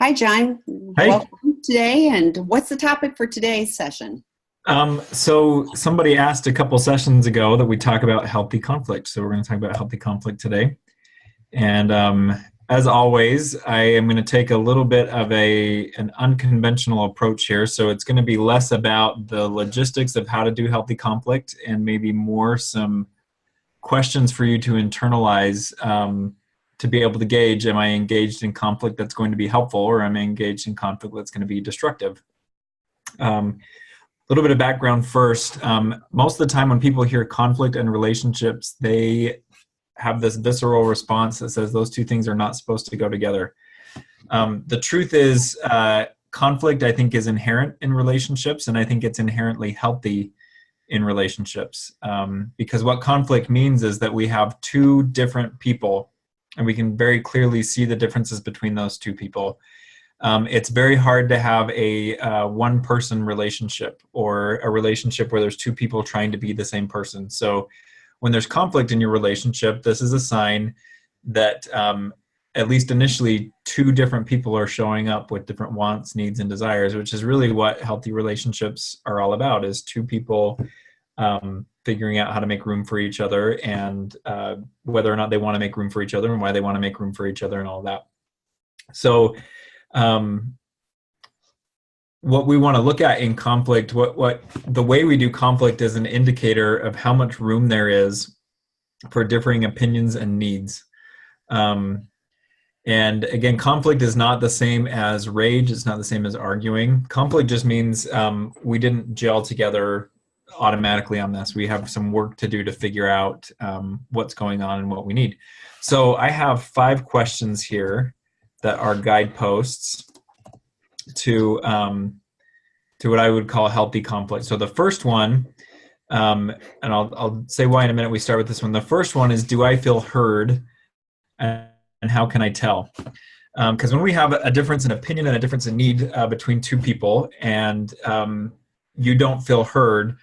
Hi, John. Hey, Welcome today. And what's the topic for today's session? so somebody asked a couple sessions ago that we talk about healthy conflict. So we're going to talk about healthy conflict today. And as always, I am going to take a little bit of an unconventional approach here. So it's going to be less about the logistics of how to do healthy conflict and maybe more some questions for you to internalize, to be able to gauge, am I engaged in conflict that's going to be helpful, or am I engaged in conflict that's going to be destructive? A little bit of background first. Most of the time when people hear conflict and relationships, they have this visceral response that says those two things are not supposed to go together. The truth is, conflict, I think, is inherent in relationships, and I think it's inherently healthy in relationships. Because what conflict means is that we have two different people, and we can very clearly see the differences between those two people. It's very hard to have a one-person relationship, or a relationship where there's two people trying to be the same person. So when there's conflict in your relationship, this is a sign that at least initially two different people are showing up with different wants, needs, and desires, which is really what healthy relationships are all about, is two people figuring out how to make room for each other, and whether or not they want to make room for each other, and why they want to make room for each other, and all that. So what we want to look at in conflict, what the way we do conflict is an indicator of how much room there is for differing opinions and needs. And again, conflict is not the same as rage. It's not the same as arguing. Conflict just means we didn't gel together automatically on this. We have some work to do to figure out what's going on and what we need. So I have 5 questions here that are guideposts to what I would call healthy conflict. So the first one, and I'll say why in a minute. We start with this one. The first one is, do I feel heard, and how can I tell? Because when we have a difference in opinion and a difference in need between two people, and you don't feel heard,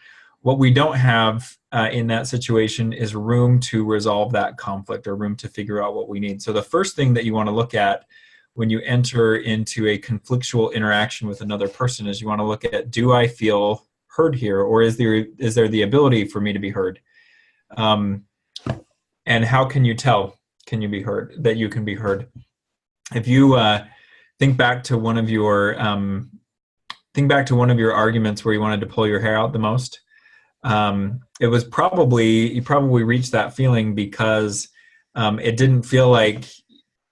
what we don't have in that situation is room to resolve that conflict, or room to figure out what we need. So the first thing that you want to look at when you enter into a conflictual interaction with another person is you want to look at, do I feel heard here, or is there the ability for me to be heard? And how can you tell, can you be heard, that you can be heard? If you think back to one of your arguments where you wanted to pull your hair out the most, it was you probably reached that feeling because it didn't feel like,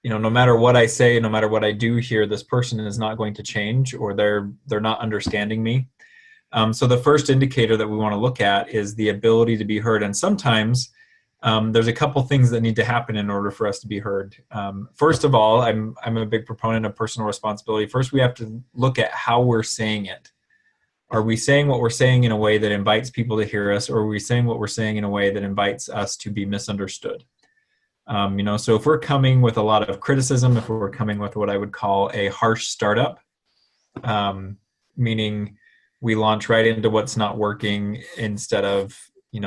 no matter what I say, no matter what I do here, this person is not going to change, or they're not understanding me. So the first indicator that we want to look at is the ability to be heard. And sometimes there's a couple things that need to happen in order for us to be heard. First of all, I'm a big proponent of personal responsibility. First, we have to look at how we're saying it. Are we saying what we're saying in a way that invites people to hear us, or are we saying what we're saying in a way that invites us to be misunderstood? So if we're coming with a lot of criticism, if we're coming with what I would call a harsh startup, meaning we launch right into what's not working instead of,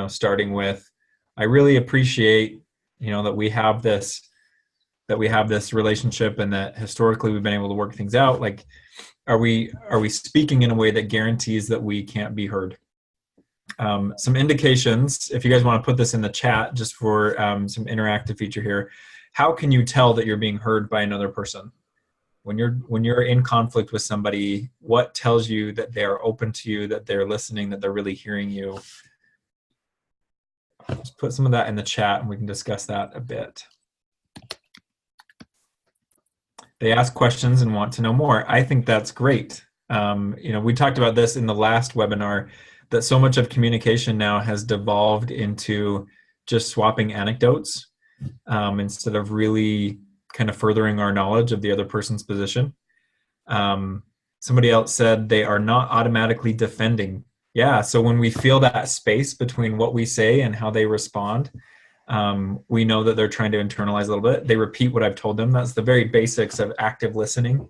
starting with, I really appreciate, that we have this relationship, and that historically we've been able to work things out. Like, are we speaking in a way that guarantees that we can't be heard? Some indications, if you guys want to put this in the chat, just for some interactive feature here. How can you tell that you're being heard by another person? When you're in conflict with somebody, what tells you that they are open to you, that they're listening, that they're really hearing you? Just put some of that in the chat and we can discuss that a bit. They ask questions and want to know more. I think that's great. We talked about this in the last webinar, that so much of communication now has devolved into just swapping anecdotes instead of really kind of furthering our knowledge of the other person's position. Somebody else said they are not automatically defending. Yeah, so when we feel that space between what we say and how they respond, we know that they're trying to internalize a little bit. They repeat what I've told them. That's the very basics of active listening.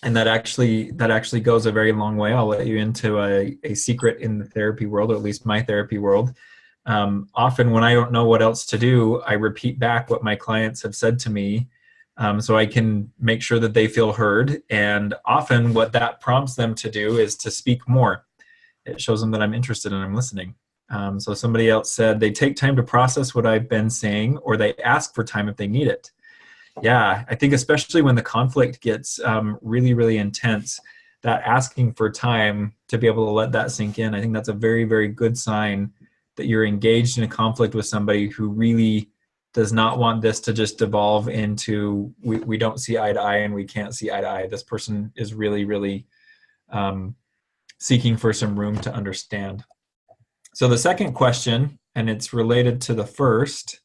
And that actually goes a very long way. I'll let you into a secret in the therapy world, or at least my therapy world. Often when I don't know what else to do, I repeat back what my clients have said to me so I can make sure that they feel heard. And often what that prompts them to do is to speak more. It shows them that I'm interested and I'm listening. So somebody else said they take time to process what I've been saying, or they ask for time if they need it. Yeah, I think especially when the conflict gets really, really intense, that asking for time to be able to let that sink in, I think that's a very, very good sign that you're engaged in a conflict with somebody who really does not want this to just devolve into we don't see eye to eye and we can't see eye to eye. This person is really, really seeking for some room to understand. So the second question, and it's related to the first,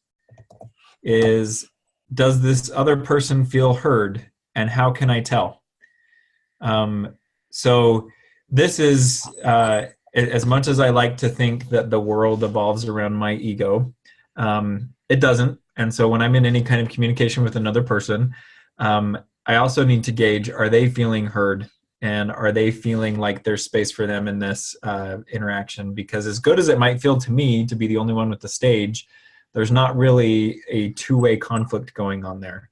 is does this other person feel heard, and how can I tell? So this is, as much as I like to think that the world evolves around my ego, it doesn't. And so when I'm in any kind of communication with another person, I also need to gauge, are they feeling heard? And are they feeling like there's space for them in this interaction? Because as good as it might feel to me to be the only one with the stage, there's not really a two-way conflict going on there.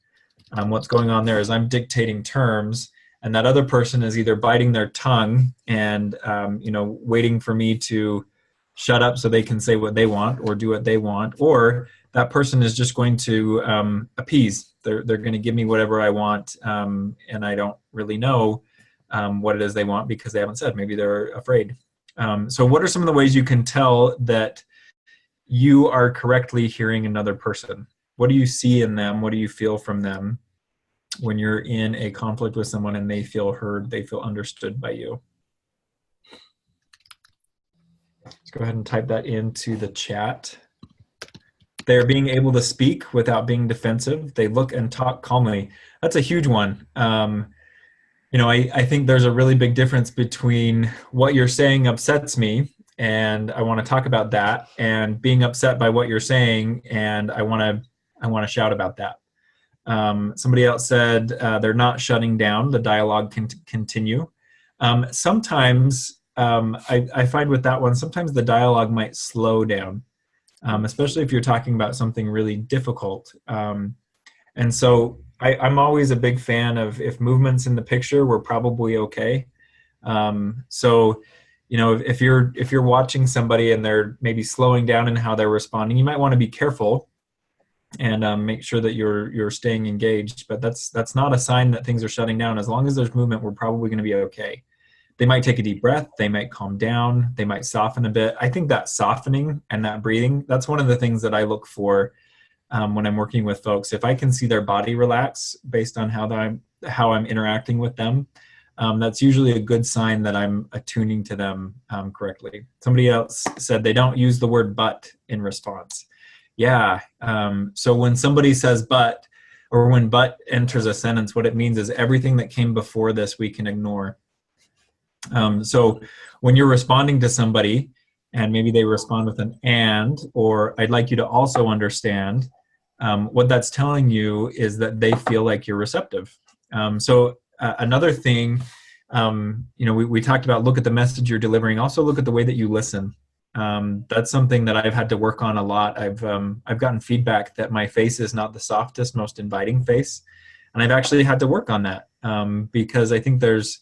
What's going on there is I'm dictating terms, and that other person is either biting their tongue and waiting for me to shut up so they can say what they want or do what they want, or that person is just going to appease. They're going to give me whatever I want, and I don't really know what it is they want because they haven't said. Maybe they're afraid. So what are some of the ways you can tell that you are correctly hearing another person? What do you see in them? What do you feel from them when you're in a conflict with someone and they feel heard, they feel understood by you? Let's go ahead and type that into the chat. They're being able to speak without being defensive. They look and talk calmly. That's a huge one. I think there's a really big difference between what you're saying upsets me, and I want to talk about that, and being upset by what you're saying, and I want to shout about that. Somebody else said they're not shutting down. The dialogue can continue. Sometimes I find with that one, sometimes the dialogue might slow down, especially if you're talking about something really difficult. And so I'm always a big fan of, if movement's in the picture, we're probably okay. So if you're watching somebody and they're maybe slowing down in how they're responding, you might want to be careful and make sure that you're staying engaged. But that's not a sign that things are shutting down. As long as there's movement, we're probably going to be okay. They might take a deep breath. They might calm down. They might soften a bit. I think that softening and that breathing, that's one of the things that I look for when I'm working with folks. If I can see their body relax based on how I'm interacting with them, that's usually a good sign that I'm attuning to them correctly. Somebody else said they don't use the word but in response. Yeah. So when somebody says but, or when but enters a sentence, what it means is everything that came before this we can ignore. So when you're responding to somebody and maybe they respond with an and, or I'd like you to also understand, what that's telling you is that they feel like you're receptive. Another thing, we talked about, look at the message you're delivering. Also look at the way that you listen. That's something that I've had to work on a lot. I've gotten feedback that my face is not the softest, most inviting face. And I've actually had to work on that because I think there's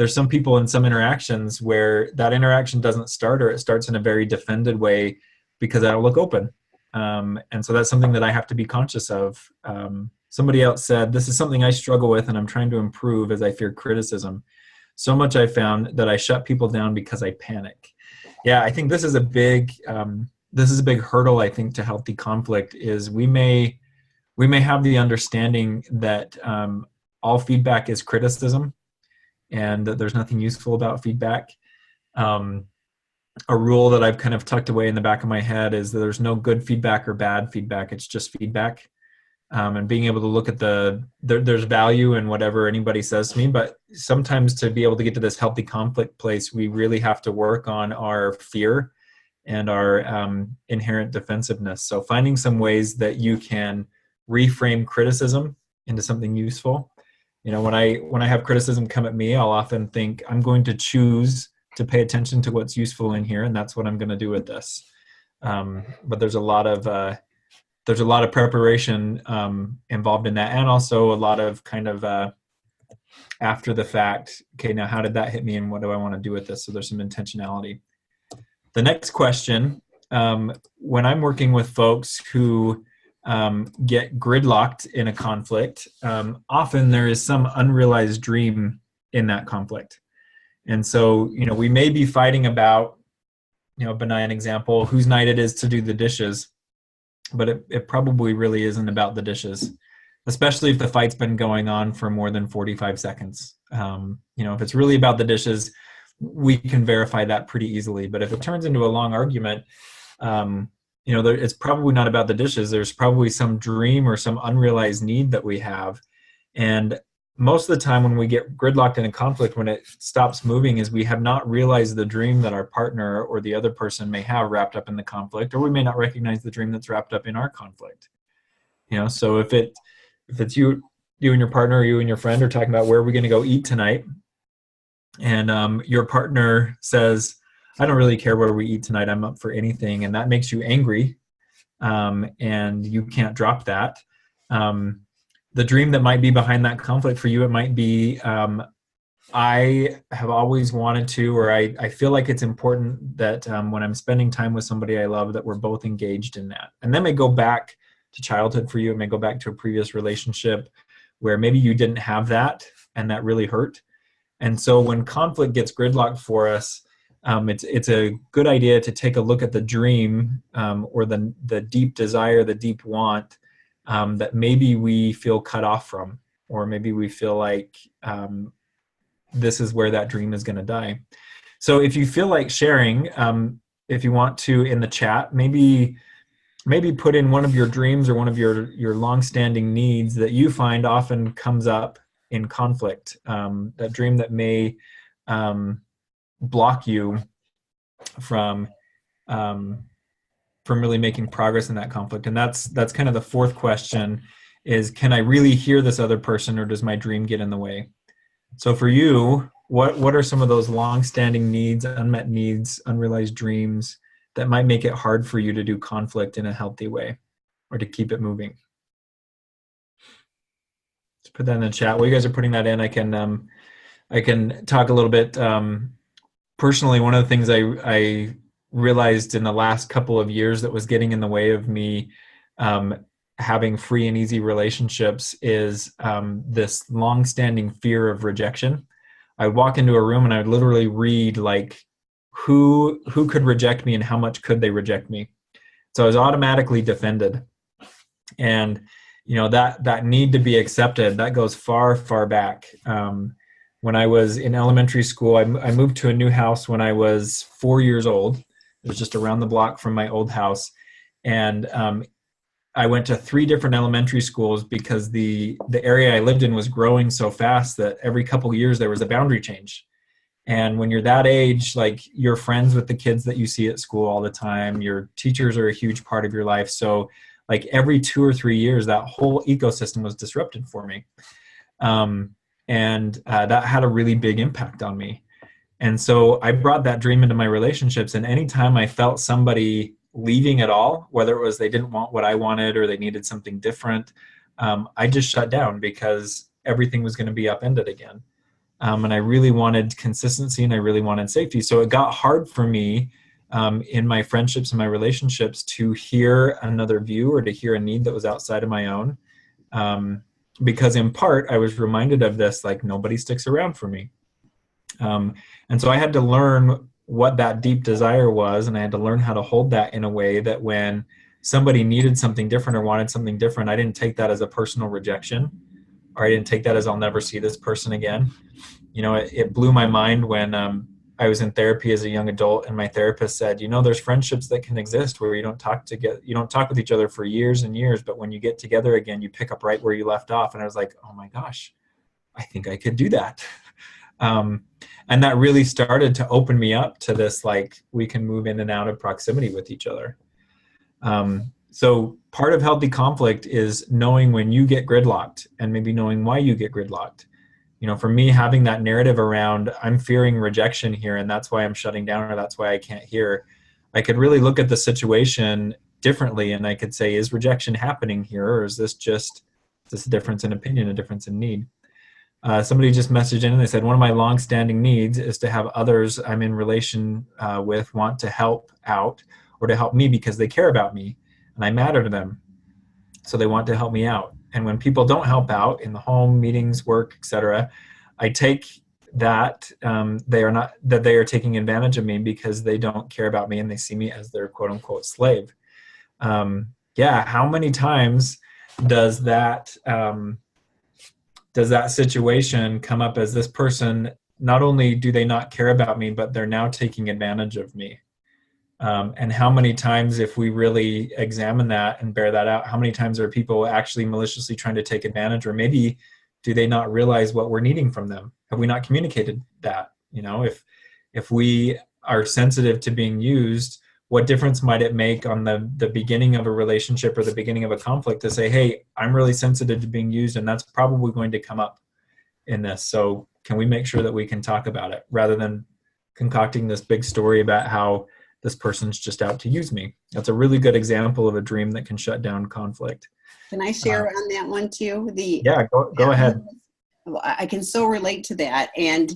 some people in some interactions where that interaction doesn't start, or it starts in a very defended way because I don't look open. And so that's something that I have to be conscious of. Somebody else said, this is something I struggle with and I'm trying to improve as I fear criticism. So much I found that I shut people down because I panic. Yeah, I think this is a big hurdle, I think, to healthy conflict, is we may have the understanding that all feedback is criticism and that there's nothing useful about feedback. A rule that I've kind of tucked away in the back of my head is that there's no good feedback or bad feedback. It's just feedback. And being able to look at there's value in whatever anybody says to me, but sometimes to be able to get to this healthy conflict place, we really have to work on our fear and our inherent defensiveness. So finding some ways that you can reframe criticism into something useful. When I have criticism come at me, I'll often think, I'm going to choose to pay attention to what's useful in here, and that's what I'm going to do with this. But there's a lot of there's a lot of preparation involved in that, and also a lot of kind of after the fact, okay, now how did that hit me and what do I want to do with this? So there's some intentionality. The next question, when I'm working with folks who get gridlocked in a conflict, often there is some unrealized dream in that conflict. And so, we may be fighting about, a benign example, whose night it is to do the dishes, but it probably really isn't about the dishes, especially if the fight's been going on for more than 45 seconds. If it's really about the dishes, we can verify that pretty easily. But if it turns into a long argument, it's probably not about the dishes. There's probably some dream or some unrealized need that we have. And most of the time when we get gridlocked in a conflict, when it stops moving, is we have not realized the dream that our partner or the other person may have wrapped up in the conflict, or we may not recognize the dream that's wrapped up in our conflict. So if it's you and your partner, or you and your friend are talking about where are we going to go eat tonight, and your partner says, I don't really care where we eat tonight, I'm up for anything, and that makes you angry, and you can't drop that. The dream that might be behind that conflict for you, it might be, I have always wanted to, or I feel like it's important that when I'm spending time with somebody I love, that we're both engaged in that. And that may go back to childhood for you. It may go back to a previous relationship where maybe you didn't have that and that really hurt. And so when conflict gets gridlocked for us, it's a good idea to take a look at the dream or the deep desire, the deep want that maybe we feel cut off from, or maybe we feel like this is where that dream is going to die. So if you feel like sharing, if you want to in the chat, maybe put in one of your dreams or one of your long-standing needs that you find often comes up in conflict, that dream that may block you from really making progress in that conflict. And that's kind of the fourth question, is can I really hear this other person, or does my dream get in the way? So for you, what are some of those long-standing needs, unmet needs, unrealized dreams that might make it hard for you to do conflict in a healthy way, or to keep it moving? Let's put that in the chat. While you guys are putting that in, I can talk a little bit. Personally, one of the things I realized in the last couple of years that was getting in the way of me having free and easy relationships is this long-standing fear of rejection. I'd walk into a room and I'd literally read like who could reject me and how much could they reject me. So I was automatically defended. And that need to be accepted, that goes far, far back. When I was in elementary school, I moved to a new house when I was 4 years old. It was just around the block from my old house. And I went to 3 different elementary schools because the area I lived in was growing so fast that every couple of years there was a boundary change. And when you're that age, like, you're friends with the kids that you see at school all the time. Your teachers are a huge part of your life. So like every 2 or 3 years, that whole ecosystem was disrupted for me. And that had a really big impact on me. And so I brought that dream into my relationships. And anytime I felt somebody leaving at all, whether it was they didn't want what I wanted or they needed something different, I just shut down because everything was going to be upended again. And I really wanted consistency and I really wanted safety. So it got hard for me in my friendships and my relationships to hear another view or to hear a need that was outside of my own. Because in part, I was reminded of this, like, nobody sticks around for me. And so I had to learn what that deep desire was, and I had to learn how to hold that in a way that when somebody needed something different or wanted something different, I didn't take that as a personal rejection, or I didn't take that as I'll never see this person again. It blew my mind when I was in therapy as a young adult, and my therapist said, there's friendships that can exist where you don't talk with each other for years and years, but when you get together again, you pick up right where you left off. And I was like, oh my gosh, I think I could do that. And that really started to open me up to this, like, we can move in and out of proximity with each other. So part of healthy conflict is knowing when you get gridlocked and maybe knowing why you get gridlocked. For me, having that narrative around, I'm fearing rejection here and that's why I'm shutting down, or that's why I can't hear. I could really look at the situation differently, and I could say, is rejection happening here, or is this a difference in opinion, a difference in need? Somebody just messaged in and they said, one of my long-standing needs is to have others I'm in relation with want to help out or to help me because they care about me and I matter to them. So they want to help me out. And when people don't help out in the home, meetings, work, etc., I take that they are taking advantage of me because they don't care about me and they see me as their quote unquote slave. How many times does that situation come up as this person, not only do they not care about me, but they're now taking advantage of me? And how many times, if we really examine that and bear that out, how many times are people actually maliciously trying to take advantage, or maybe do they not realize what we're needing from them? Have we not communicated that? If we are sensitive to being used, what difference might it make on the beginning of a relationship or the beginning of a conflict to say, hey, I'm really sensitive to being used, and that's probably going to come up in this. So can we make sure that we can talk about it rather than concocting this big story about how this person's just out to use me? That's a really good example of a dream that can shut down conflict. Can I share on that one too? Go ahead. I can so relate to that. And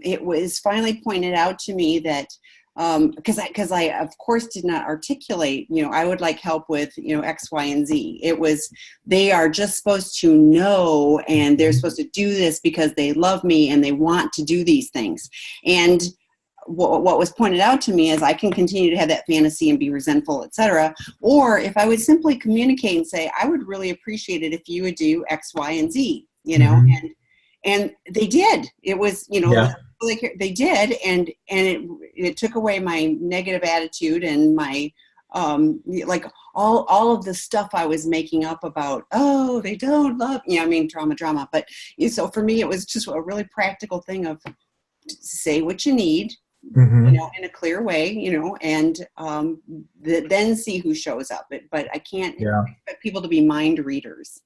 it was finally pointed out to me that because I of course did not articulate, I would like help with, X, Y, and Z. It was, they are just supposed to know, and they're supposed to do this because they love me and they want to do these things. And what was pointed out to me is I can continue to have that fantasy and be resentful, etc. Or if I would simply communicate and say, I would really appreciate it if you would do X, Y, and Z, and they did. It was, they did, and it took away my negative attitude and my all of the stuff I was making up about, oh, they don't love, drama. But so for me, it was just a really practical thing of say what you need, in a clear way, and then see who shows up. But I can't expect people to be mind readers.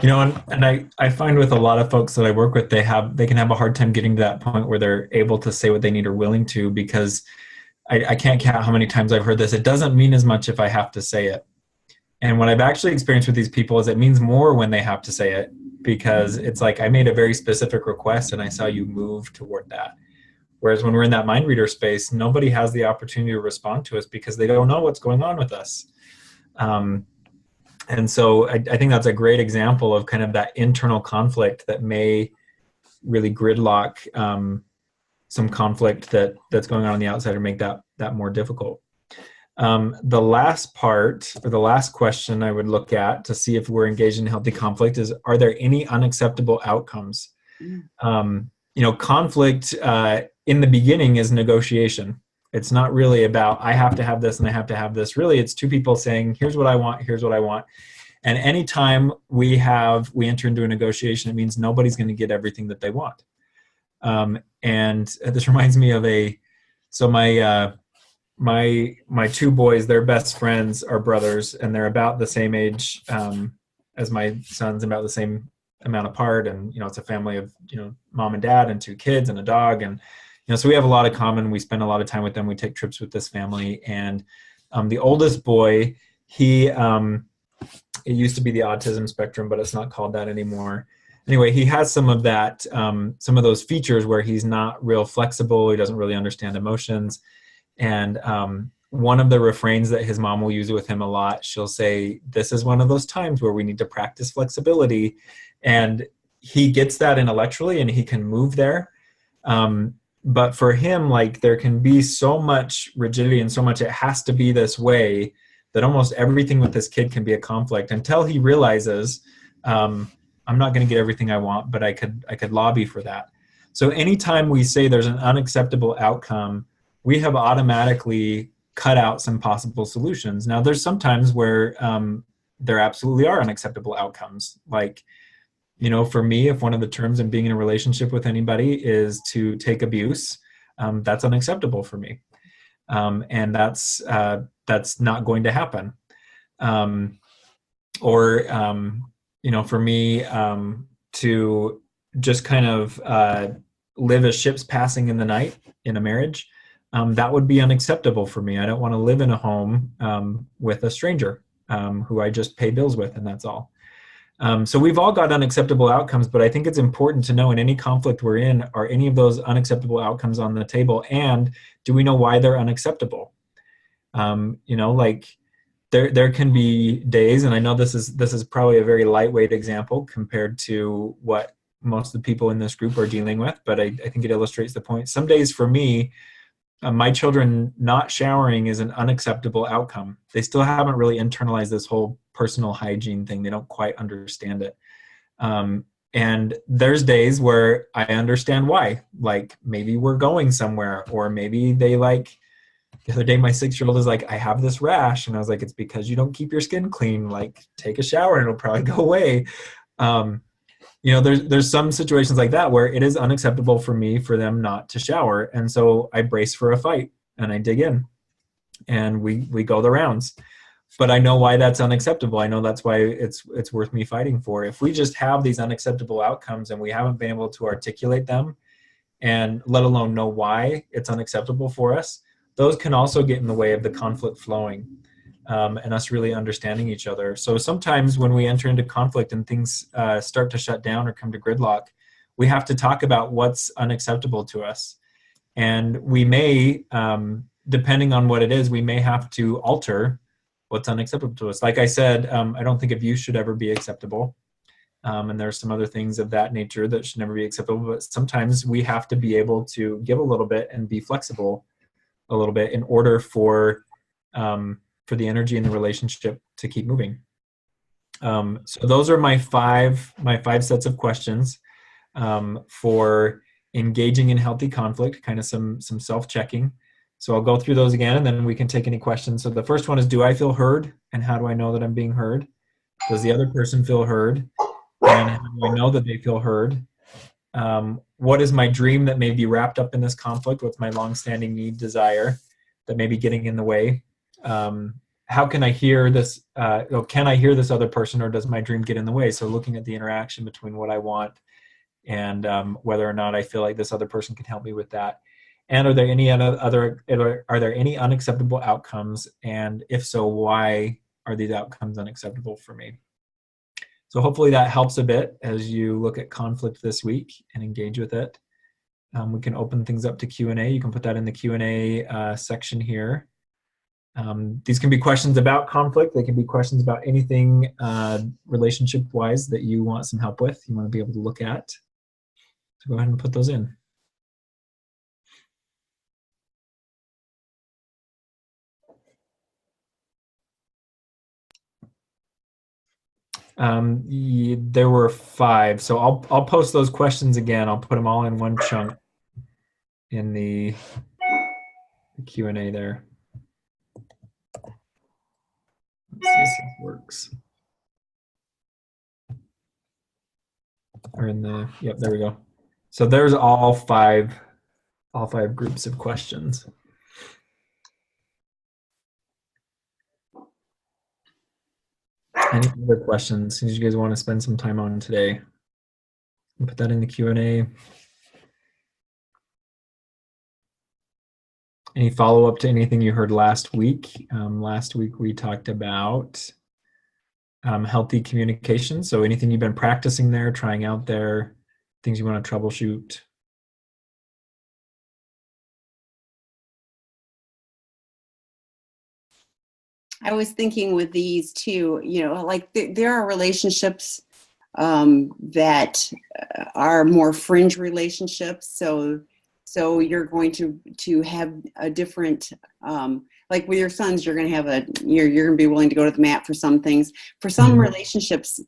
And I find with a lot of folks that I work with, they can have a hard time getting to that point where they're able to say what they need or willing to, because I can't count how many times I've heard this. It doesn't mean as much if I have to say it. And what I've actually experienced with these people is it means more when they have to say it, because it's like, I made a very specific request and I saw you move toward that. Whereas when we're in that mind reader space, nobody has the opportunity to respond to us because they don't know what's going on with us. And so I think that's a great example of kind of that internal conflict that may really gridlock some conflict that's going on the outside or make that more difficult. The last part, or the last question I would look at to see if we're engaged in healthy conflict is, are there any unacceptable outcomes? Conflict in the beginning is negotiation. It's not really about, I have to have this and I have to have this. Really, it's two people saying, here's what I want, here's what I want. And anytime we enter into a negotiation, it means nobody's going to get everything that they want. And this reminds me of my two boys, their best friends are brothers, and they're about the same age as my sons, about the same amount apart. And, it's a family of, mom and dad and two kids and a dog. And, so we have a lot of common. We spend a lot of time with them. We take trips with this family. And the oldest boy, it used to be the autism spectrum, but it's not called that anymore. Anyway, he has some of that, some of those features where he's not real flexible. He doesn't really understand emotions. And one of the refrains that his mom will use with him a lot, she'll say, this is one of those times where we need to practice flexibility. And he gets that intellectually and he can move there. But for him, there can be so much rigidity and so much, it has to be this way, that almost everything with this kid can be a conflict until he realizes, I'm not going to get everything I want, but I could lobby for that. So anytime we say there's an unacceptable outcome, we have automatically cut out some possible solutions. Now, there's sometimes where there absolutely are unacceptable outcomes. For me, if one of the terms in being in a relationship with anybody is to take abuse, that's unacceptable for me. And that's not going to happen. For me, to just kind of live as ships passing in the night in a marriage, that would be unacceptable for me. I don't want to live in a home with a stranger who I just pay bills with, and that's all. So we've all got unacceptable outcomes, but I think it's important to know in any conflict we're in, are any of those unacceptable outcomes on the table, and do we know why they're unacceptable? Like there can be days, and I know this is probably a very lightweight example compared to what most of the people in this group are dealing with, but I think it illustrates the point. Some days for me, my children not showering is an unacceptable outcome. They still haven't really internalized this whole personal hygiene thing. They don't quite understand it. And there's days where I understand why. Like maybe we're going somewhere, or maybe they like, the other day my 6-year-old is like, I have this rash. And I was like, it's because you don't keep your skin clean. Like take a shower and it'll probably go away. There's some situations like that where it is unacceptable for me for them not to shower. And so I brace for a fight and I dig in and we go the rounds. But I know why that's unacceptable. I know that's why it's worth me fighting for. If we just have these unacceptable outcomes and we haven't been able to articulate them and let alone know why it's unacceptable for us, those can also get in the way of the conflict flowing. And us really understanding each other. So sometimes when we enter into conflict and things start to shut down or come to gridlock, we have to talk about what's unacceptable to us. And we may, depending on what it is, we may have to alter what's unacceptable to us. Like I said, I don't think abuse should ever be acceptable. And there's some other things of that nature that should never be acceptable. But sometimes we have to be able to give a little bit and be flexible a little bit in order for the energy in the relationship to keep moving. So those are my five sets of questions for engaging in healthy conflict, kind of some self-checking. So I'll go through those again and then we can take any questions. So the first one is, do I feel heard? And how do I know that I'm being heard? Does the other person feel heard? And how do I know that they feel heard? What is my dream that may be wrapped up in this conflict? What's my long-standing need, desire that may be getting in the way? How can I hear this? Can I hear this other person, or does my dream get in the way? So looking at the interaction between what I want and whether or not I feel like this other person can help me with that. And are there any unacceptable outcomes? And if so, why are these outcomes unacceptable for me? So hopefully that helps a bit as you look at conflict this week and engage with it. We can open things up to Q&A. You can put that in the Q&A section here. These can be questions about conflict. They can be questions about anything relationship-wise that you want some help with, you want to be able to look at. So go ahead and put those in. There were 5, so I'll post those questions again. I'll put them all in one chunk in the Q&A there. Let's see if this works. Or in the, yep, there we go. So there's all five groups of questions. Any other questions you guys want to spend some time on today? Put that in the Q&A. Any follow-up to anything you heard last week? Last week we talked about healthy communication. So anything you've been practicing there, trying out there, things you want to troubleshoot? I was thinking with these too, like there are relationships that are more fringe relationships. So you're going to have a different, like with your sons, you're going to be willing to go to the mat for some things. For some relationships,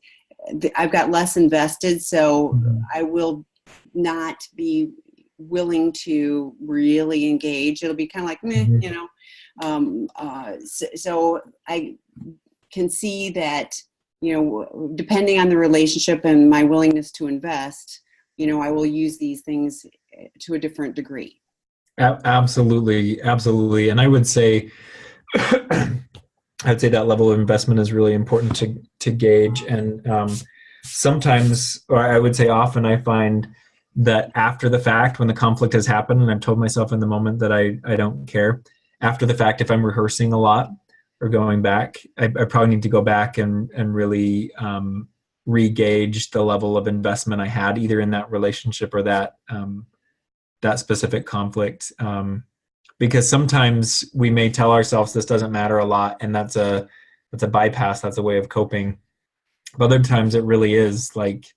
I've got less invested, so I will not be willing to really engage. It'll be kind of like, meh, so I can see that, depending on the relationship and my willingness to invest, I will use these things to a different degree. Absolutely. And I would say, that level of investment is really important to gauge. And sometimes, or I would say often, I find that after the fact, when the conflict has happened and I've told myself in the moment that I don't care, after the fact, if I'm rehearsing a lot or going back, I probably need to go back and really re-gauge the level of investment I had either in that relationship or that specific conflict. Because sometimes we may tell ourselves this doesn't matter a lot, and that's a bypass, that's a way of coping. But other times it really is like,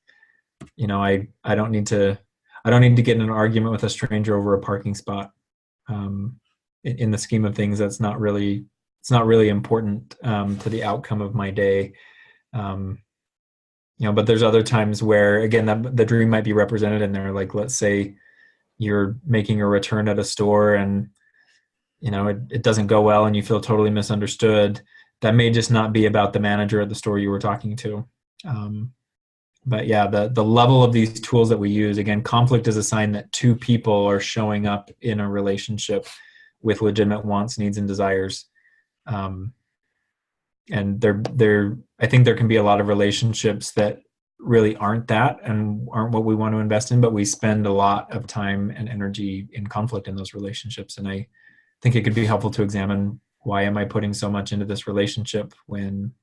I don't need to get in an argument with a stranger over a parking spot. In the scheme of things, it's not really important to the outcome of my day. But there's other times where, again, the dream might be represented in there. Like, let's say you're making a return at a store and it doesn't go well and you feel totally misunderstood. That may just not be about the manager at the store you were talking to. But yeah, the level of these tools that we use, again, conflict is a sign that two people are showing up in a relationship with legitimate wants, needs, and desires. And I think there can be a lot of relationships that really aren't that and aren't what we want to invest in, but we spend a lot of time and energy in conflict in those relationships. And I think it could be helpful to examine, why am I putting so much into this relationship when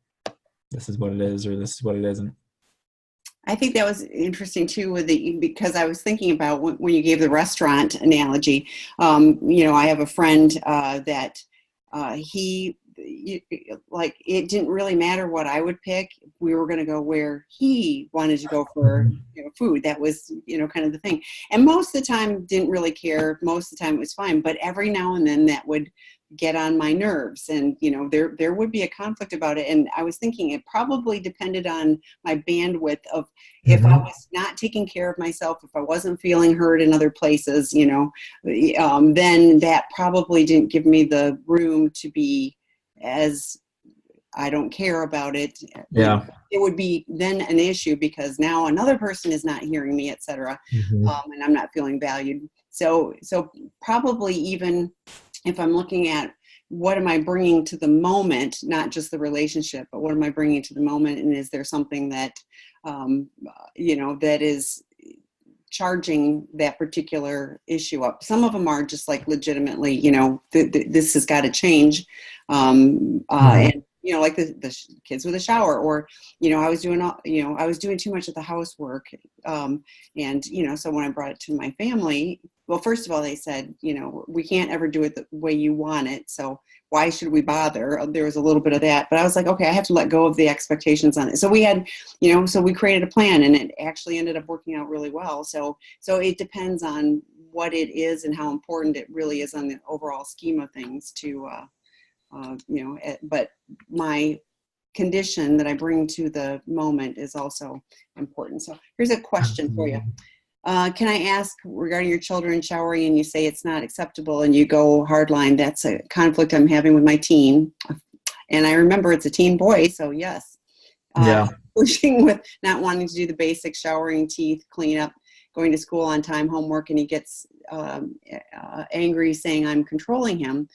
this is what it is or this is what it isn't? I think that was interesting too, because I was thinking about when you gave the restaurant analogy. I have a friend that he, like, it didn't really matter what I would pick. We were going to go where he wanted to go for food. That was kind of the thing. And most of the time didn't really care. Most of the time it was fine. But every now and then that would get on my nerves, and there would be a conflict about it. And I was thinking it probably depended on my bandwidth of if I was not taking care of myself, if I wasn't feeling heard in other places, then that probably didn't give me the room to be as I don't care about it. Yeah. It would be then an issue because now another person is not hearing me, etc. And I'm not feeling valued. So probably even if I'm looking at what am I bringing to the moment, not just the relationship, but what am I bringing to the moment? And is there something that, that is charging that particular issue up? Some of them are just like legitimately, this has got to change. And, like the kids with a shower, or, I was doing too much of the housework. So when I brought it to my family, well, first of all, they said, we can't ever do it the way you want it. So why should we bother? There was a little bit of that, but I was like, okay, I have to let go of the expectations on it. So we had, so we created a plan, and it actually ended up working out really well. So it depends on what it is and how important it really is on the overall scheme of things to, but my condition that I bring to the moment is also important. So here's a question for you. Can I ask regarding your children showering, and you say it's not acceptable and you go hardline? That's a conflict I'm having with my teen. And I remember it's a teen boy, so yes. Pushing with not wanting to do the basic showering, teeth, cleanup, going to school on time, homework, and he gets angry saying I'm controlling him.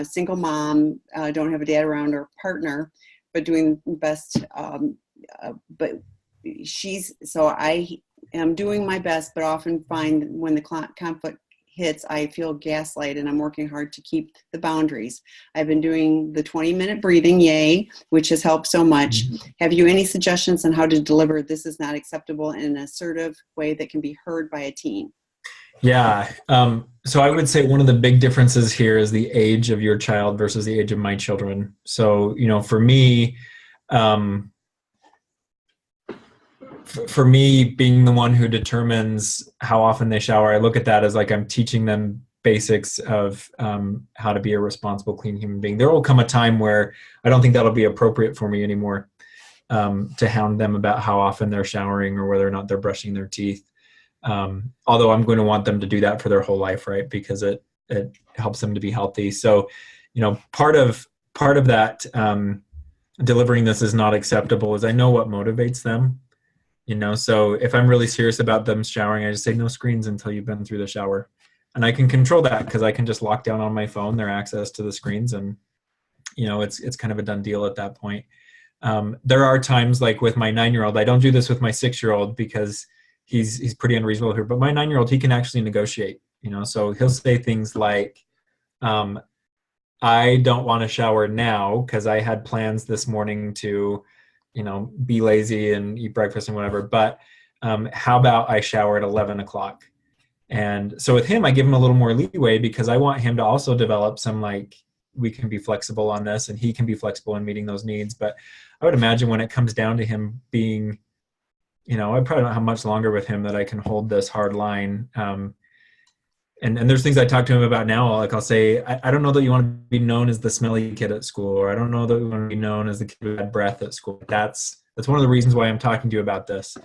Single mom, don't have a dad around or partner, but doing best. But I am doing my best, but often find when the conflict hits, I feel gaslight, and I'm working hard to keep the boundaries. I've been doing the 20-minute breathing, yay, which has helped so much. Have you any suggestions on how to deliver this is not acceptable in an assertive way that can be heard by a teen? Yeah. So I would say one of the big differences here is the age of your child versus the age of my children. So, for me, being the one who determines how often they shower, I look at that as like I'm teaching them basics of how to be a responsible, clean human being. There will come a time where I don't think that'll be appropriate for me anymore to hound them about how often they're showering or whether or not they're brushing their teeth. Although I'm going to want them to do that for their whole life, right? Because it helps them to be healthy. So, part of that delivering this is not acceptable is I know what motivates them. So if I'm really serious about them showering, I just say no screens until you've been through the shower, and I can control that because I can just lock down on my phone their access to the screens, and it's kind of a done deal at that point. There are times like with my 9-year-old, I don't do this with my 6-year-old because he's pretty unreasonable here. But my 9-year-old, he can actually negotiate, so he'll say things like, I don't want to shower now because I had plans this morning to, be lazy and eat breakfast and whatever. But how about I shower at 11 o'clock? And so with him, I give him a little more leeway because I want him to also develop some, like, we can be flexible on this and he can be flexible in meeting those needs. But I would imagine when it comes down to him being, I probably don't have much longer with him that I can hold this hard line. And there's things I talk to him about now. Like I'll say, I don't know that you want to be known as the smelly kid at school, or I don't know that you want to be known as the kid who had breath at school. That's one of the reasons why I'm talking to you about this.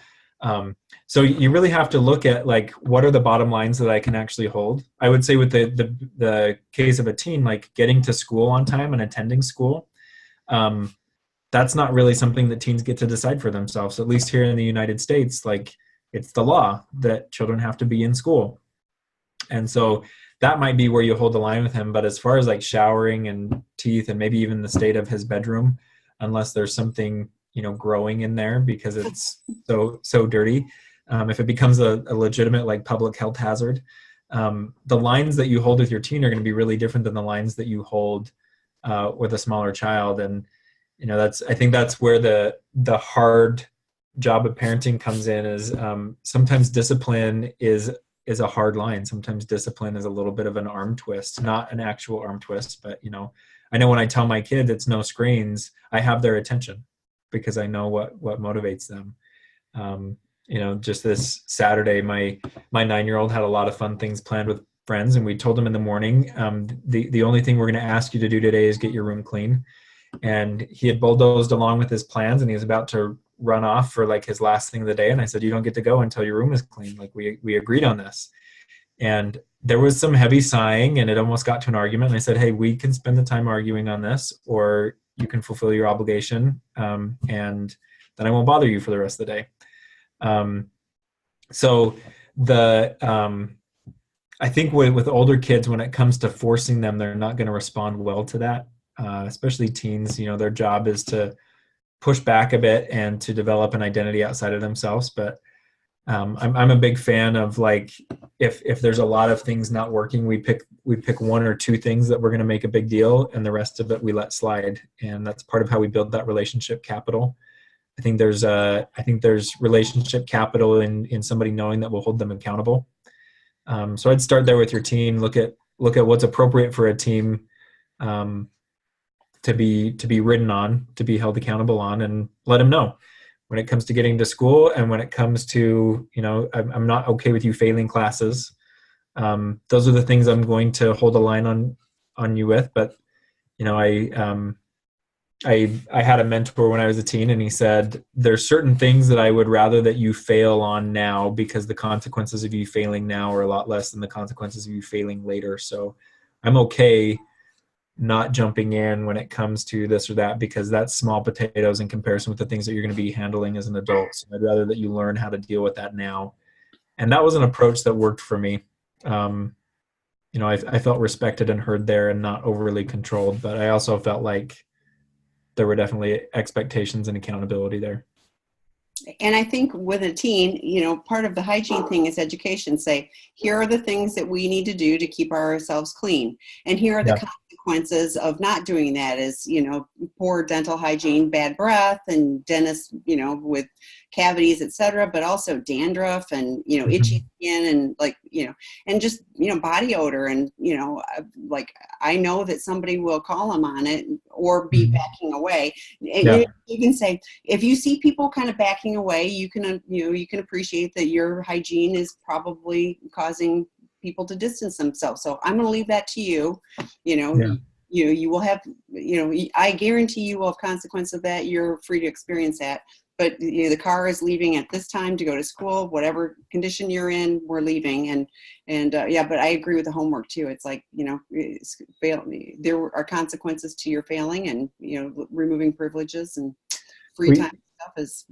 So you really have to look at, like, what are the bottom lines that I can actually hold. I would say with the case of a teen, like getting to school on time and attending school, that's not really something that teens get to decide for themselves. At least here in the United States, like, it's the law that children have to be in school. And so that might be where you hold the line with him. But as far as like showering and teeth and maybe even the state of his bedroom, unless there's something, growing in there because it's so dirty, if it becomes a legitimate, like, public health hazard, the lines that you hold with your teen are going to be really different than the lines that you hold with a smaller child. And, I think that's where the hard job of parenting comes in, is sometimes discipline is a hard line. Sometimes discipline is a little bit of an arm twist, not an actual arm twist, but I know when I tell my kids it's no screens, I have their attention because I know what motivates them. Just this Saturday, my 9-year-old had a lot of fun things planned with friends, and we told him in the morning, the only thing we're going to ask you to do today is get your room clean. And he had bulldozed along with his plans, and he was about to run off for, like, his last thing of the day. And I said, you don't get to go until your room is clean. Like, we agreed on this. And there was some heavy sighing, and it almost got to an argument. And I said, hey, we can spend the time arguing on this, or you can fulfill your obligation. And then I won't bother you for the rest of the day. I think with older kids, when it comes to forcing them, they're not going to respond well to that. Especially teens, their job is to push back a bit and to develop an identity outside of themselves. But I'm a big fan of, like, if there's a lot of things not working, we pick one or two things that we're going to make a big deal, and the rest of it we let slide. And that's part of how we build that relationship capital. I think there's relationship capital in somebody knowing that we'll hold them accountable. So I'd start there with your team. Look at what's appropriate for a team to be ridden on, to be held accountable on, and let them know when it comes to getting to school, and when it comes to, I'm not okay with you failing classes. Those are the things I'm going to hold a line on you with. But, I had a mentor when I was a teen, and he said, there's certain things that I would rather that you fail on now, because the consequences of you failing now are a lot less than the consequences of you failing later. So I'm okay not jumping in when it comes to this or that, because that's small potatoes in comparison with the things that you're going to be handling as an adult. So I'd rather that you learn how to deal with that now. And that was an approach that worked for me. I felt respected and heard there and not overly controlled, but I also felt like there were definitely expectations and accountability there. And I think with a teen, part of the hygiene thing is education. Say, here are the things that we need to do to keep ourselves clean. And here are the consequences of not doing that is, poor dental hygiene, bad breath, and dentists, with cavities, etc., but also dandruff and, itchy skin and and just, body odor. And, like, I know that somebody will call them on it or be backing away. And you can say, if you see people kind of backing away, you can appreciate that your hygiene is probably causing people to distance themselves. So I'm going to leave that to you. You will have, I guarantee you will have consequence of that. You're free to experience that. But the car is leaving at this time to go to school, whatever condition you're in, we're leaving. But I agree with the homework too. It's like, there are consequences to your failing, and, removing privileges and free time stuff is.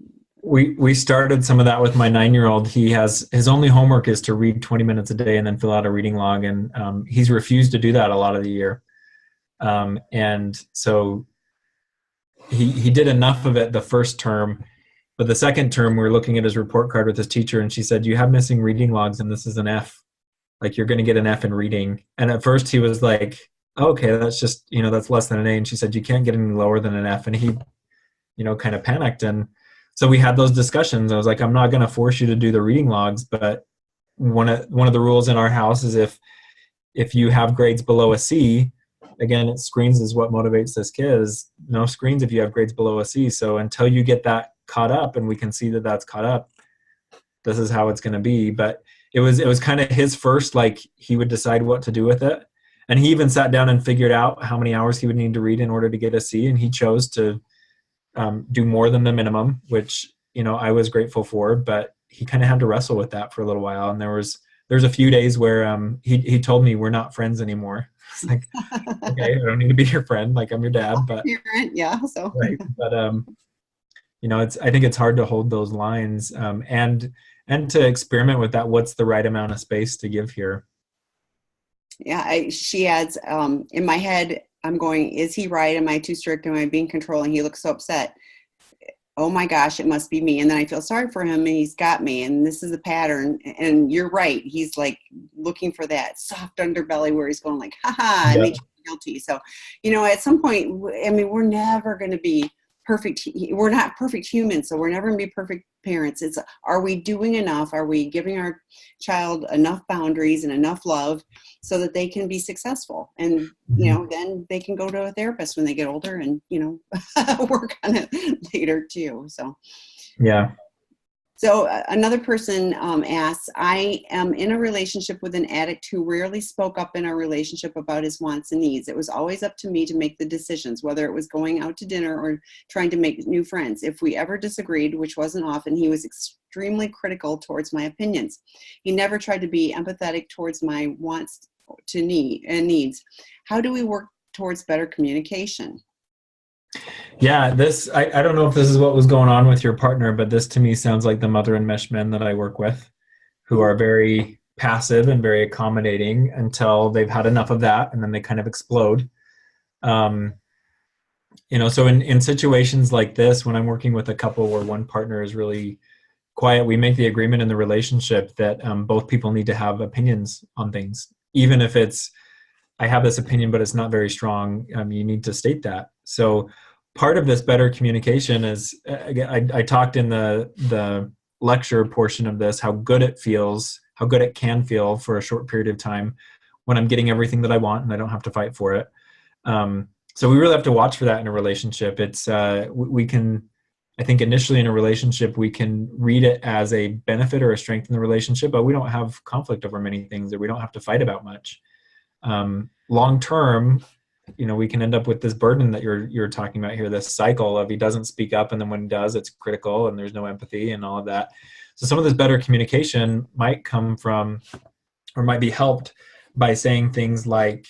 We started some of that with my 9-year-old. His only homework is to read 20 minutes a day and then fill out a reading log. And he's refused to do that a lot of the year. And so he did enough of it the first term, But the second term, we were looking at his report card with his teacher, and she said, "You have missing reading logs, and this is an F. Like, you're going to get an F in reading." And at first he was like, oh, "Okay, that's just, that's less than an A." And she said, "You can't get any lower than an F." And he, kind of panicked. And so we had those discussions. I was like, "I'm not going to force you to do the reading logs, but one of the rules in our house is if you have grades below a C, again, screens is what motivates this kid, is no screens if you have grades below a C. So until you get that caught up and we can see that that's caught up, this is how it's going to be." But it was kind of his first, like, he would decide what to do with it. And he even sat down and figured out how many hours he would need to read in order to get a C. And he chose to do more than the minimum, which, I was grateful for, but he kind of had to wrestle with that for a little while. And there's a few days where he told me, "We're not friends anymore." It's like, okay, I don't need to be your friend. Like, I'm your dad, but yeah. So right. But I think it's hard to hold those lines, and to experiment with that. What's the right amount of space to give here? Yeah, she adds, in my head, I'm going, is he right? Am I too strict? Am I being controlling? He looks so upset. Oh my gosh, it must be me. And then I feel sorry for him, and he's got me, and this is a pattern. And you're right. He's like looking for that soft underbelly where he's going like, haha, it makes you guilty. So, at some point, I mean, we're never going to be perfect. We're not perfect humans, so we're never going to be perfect parents. It's, are we doing enough? Are we giving our child enough boundaries and enough love so that they can be successful? And, then they can go to a therapist when they get older and, work on it later too. So, yeah. So another person asks, I am in a relationship with an addict who rarely spoke up in our relationship about his wants and needs. It was always up to me to make the decisions, whether it was going out to dinner or trying to make new friends. If we ever disagreed, which wasn't often, he was extremely critical towards my opinions. He never tried to be empathetic towards my wants to needs. How do we work towards better communication? Yeah, I don't know if this is what was going on with your partner, but this to me sounds like the mother enmesh men that I work with, who are very passive and very accommodating until they've had enough of that, and then they kind of explode. So in situations like this, when I'm working with a couple where one partner is really quiet, we make the agreement in the relationship that both people need to have opinions on things, even if it's, I have this opinion, but it's not very strong. You need to state that. So part of this better communication is, I talked in the lecture portion of this, how good it feels, how good it can feel for a short period of time when I'm getting everything that I want and I don't have to fight for it. So we really have to watch for that in a relationship. It's we can, I think initially in a relationship, we can read it as a benefit or a strength in the relationship, but we don't have conflict over many things, or we don't have to fight about much. Long term, we can end up with this burden that you're talking about here, this cycle of he doesn't speak up, and then when he does, it's critical and there's no empathy and all of that. So some of this better communication might come from, or might be helped by saying things like,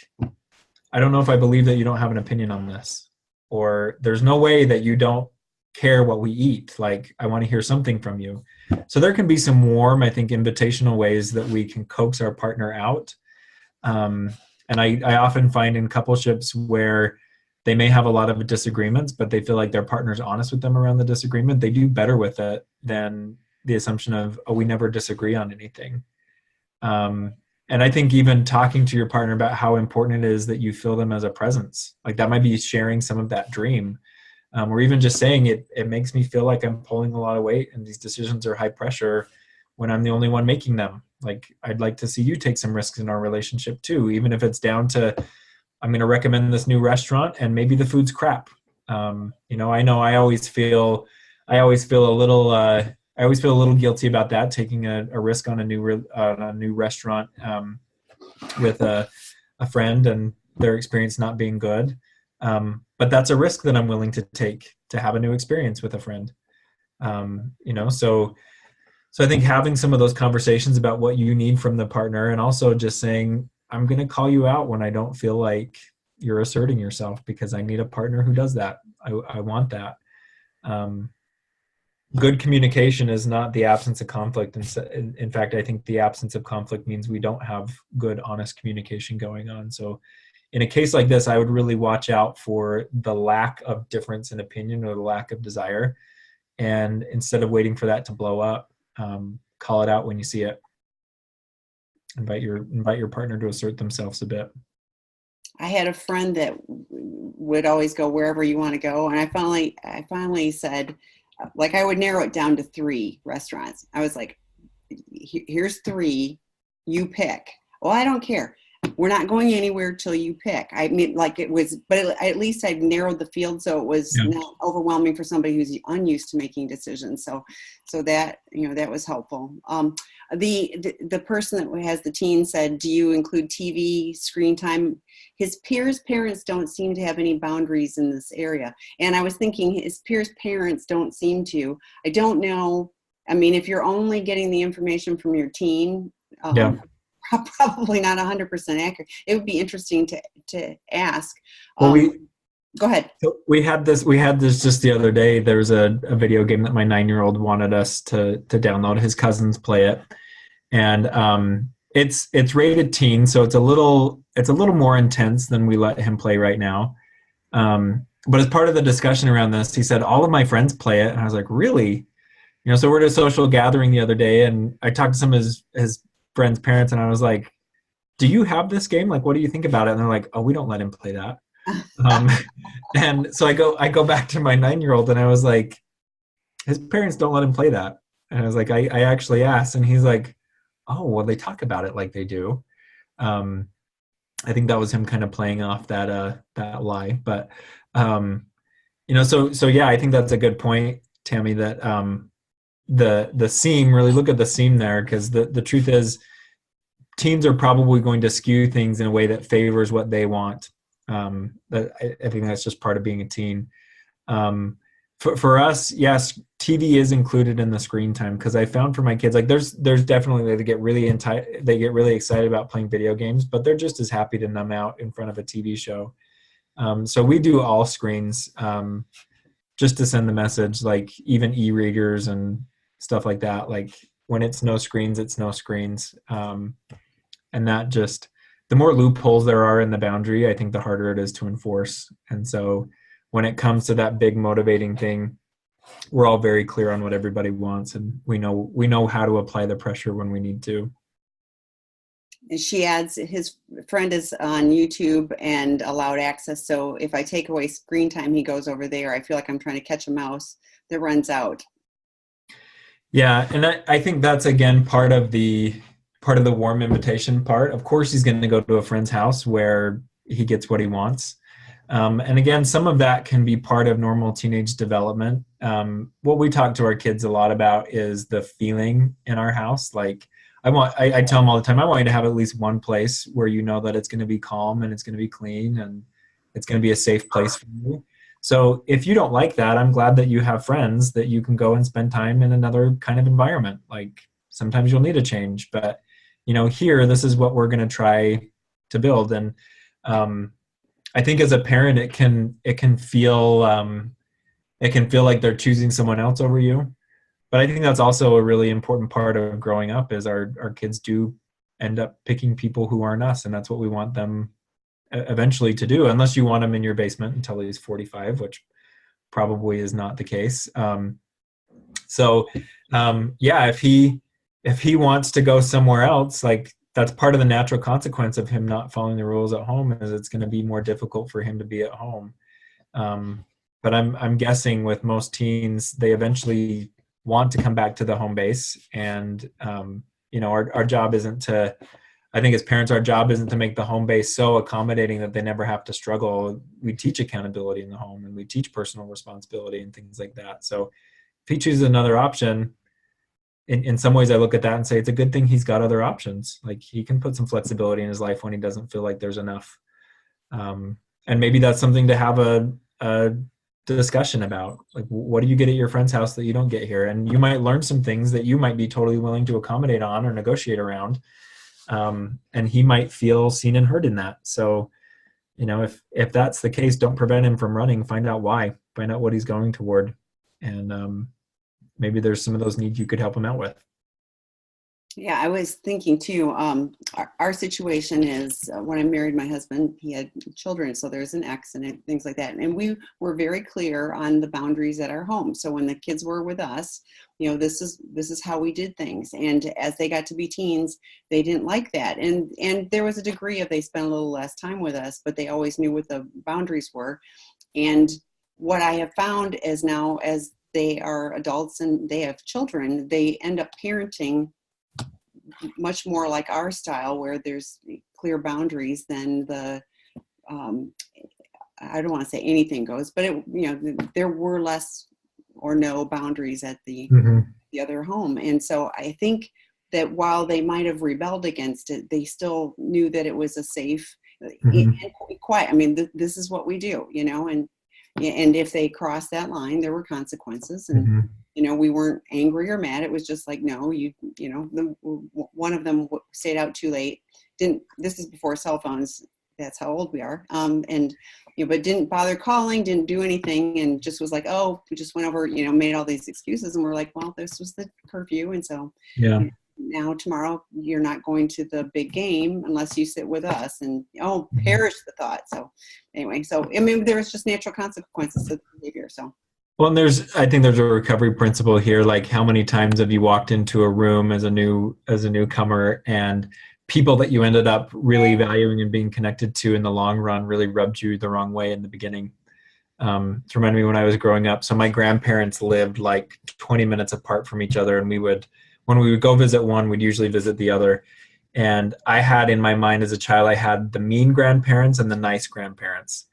"I don't know if I believe that you don't have an opinion on this," or "There's no way that you don't care what we eat. Like, I want to hear something from you." So there can be some warm, I think, invitational ways that we can coax our partner out. And I often find in coupleships where they may have a lot of disagreements, but they feel like their partner's honest with them around the disagreement, they do better with it than the assumption of, "Oh, we never disagree on anything." And I think even talking to your partner about how important it is that you feel them as a presence, like that might be sharing some of that dream, or even just saying it makes me feel like I'm pulling a lot of weight and these decisions are high pressure when I'm the only one making them. Like, I'd like to see you take some risks in our relationship too, even if it's down to, I'm going to recommend this new restaurant and maybe the food's crap. I know I always feel a little, I always feel a little guilty about that, taking a risk on a new restaurant with a friend and their experience not being good. But that's a risk that I'm willing to take to have a new experience with a friend. So I think having some of those conversations about what you need from the partner, and also just saying, I'm going to call you out when I don't feel like you're asserting yourself, because I need a partner who does that. I want that. Good communication is not the absence of conflict. In fact, I think the absence of conflict means we don't have good, honest communication going on. So in a case like this, I would really watch out for the lack of difference in opinion or the lack of desire, and instead of waiting for that to blow up, call it out when you see it. Invite your partner to assert themselves a bit. I had a friend that would always go wherever you want to go, and I finally said, like, I would narrow it down to 3 restaurants. I was like, here's 3, you pick. Well, I don't care. We're not going anywhere till you pick. I mean, like, it was, but at least I narrowed the field so it was not overwhelming for somebody who's unused to making decisions. So that, that was helpful. The person that has the teen said, do you include TV screen time? His peers' parents don't seem to have any boundaries in this area. And I was thinking his peers' parents don't seem to. I don't know. I mean, if you're only getting the information from your teen, probably not 100% accurate. It would be interesting to ask. Well, go ahead. We had this just the other day. There was a video game that my 9-year-old wanted us to download. His cousins play it, and it's rated teen, so it's a little more intense than we let him play right now. But as part of the discussion around this, he said all of my friends play it, and I was like, really? So we're at a social gathering the other day, and I talked to some of his friends' parents, and I was like, do you have this game? Like, what do you think about it? And they're like, oh, we don't let him play that. And so I go back to my 9-year-old, and I was like, his parents don't let him play that. And I was like, I actually asked, and he's like, oh, well, they talk about it like they do. I think that was him kind of playing off that lie. But so yeah, I think that's a good point, Tammy, that the seam, really look at the seam there, because the truth is teens are probably going to skew things in a way that favors what they want. I think that's just part of being a teen. For us, yes, TV is included in the screen time, because I found for my kids, like there's definitely, they get really excited about playing video games, but they're just as happy to numb out in front of a TV show. So we do all screens, just to send the message, like even e-readers and stuff like that. Like when it's no screens, it's no screens. And that just, the more loopholes there are in the boundary, I think the harder it is to enforce. And so when it comes to that big motivating thing, we're all very clear on what everybody wants, and we know how to apply the pressure when we need to. And she adds, his friend is on YouTube and allowed access. So if I take away screen time, he goes over there. I feel like I'm trying to catch a mouse that runs out. Yeah, and I think that's, again, part of the warm invitation part. Of course, he's going to go to a friend's house where he gets what he wants. And again, some of that can be part of normal teenage development. What we talk to our kids a lot about is the feeling in our house. Like I tell them all the time, I want you to have at least one place where you know that it's going to be calm and it's going to be clean and it's going to be a safe place for you. So if you don't like that, I'm glad that you have friends that you can go and spend time in another kind of environment. Like sometimes you'll need a change, but here, this is what we're going to try to build. And I think as a parent, it can feel like they're choosing someone else over you. But I think that's also a really important part of growing up, is our kids do end up picking people who aren't us, and that's what we want them eventually to do, unless you want him in your basement until he's 45, which probably is not the case. If he wants to go somewhere else, like that's part of the natural consequence of him not following the rules at home, is it's going to be more difficult for him to be at home. But I'm guessing with most teens, they eventually want to come back to the home base. And, our job isn't to, I think as parents, our job isn't to make the home base so accommodating that they never have to struggle. We teach accountability in the home, and we teach personal responsibility and things like that. So if he chooses another option, in some ways I look at that and say, it's a good thing he's got other options. Like he can put some flexibility in his life when he doesn't feel like there's enough. And maybe that's something to have a discussion about. Like, what do you get at your friend's house that you don't get here? And you might learn some things that you might be totally willing to accommodate on or negotiate around. And he might feel seen and heard in that. So, if that's the case, don't prevent him from running. Find out why. Find out what he's going toward. And maybe there's some of those needs you could help him out with. Yeah, I was thinking too. Our situation is when I married my husband, he had children, so there's an ex and things like that. And we were very clear on the boundaries at our home. So when the kids were with us, this is how we did things. And as they got to be teens, they didn't like that. And there was a degree of they spent a little less time with us, but they always knew what the boundaries were. And what I have found is now, as they are adults and they have children, they end up parenting much more like our style, where there's clear boundaries than the um, I don't want to say anything goes, but there were less or no boundaries at Mm-hmm. the other home. And so I think that while they might have rebelled against it, they still knew that it was a safe and Mm-hmm. quiet. I mean, this is what we do, and if they crossed that line, there were consequences. And Mm-hmm. we weren't angry or mad. It was just like, no, one of them stayed out too late. Didn't This is before cell phones. That's how old we are. And but didn't bother calling, didn't do anything, and just was like, oh, we just went over, made all these excuses, and we're like, well, this was the curfew, and so Yeah. now tomorrow you're not going to the big game unless you sit with us. And Mm-hmm. perish the thought. So anyway, so I mean, there was just natural consequences to the behavior. So Well, and I think there's a recovery principle here. Like, how many times have you walked into a room as a newcomer, and people that you ended up really valuing and being connected to in the long run really rubbed you the wrong way in the beginning? It's reminded me when I was growing up. So my grandparents lived like 20 minutes apart from each other, and when we would go visit one, we'd usually visit the other. And I had in my mind as a child, I had the mean grandparents and the nice grandparents.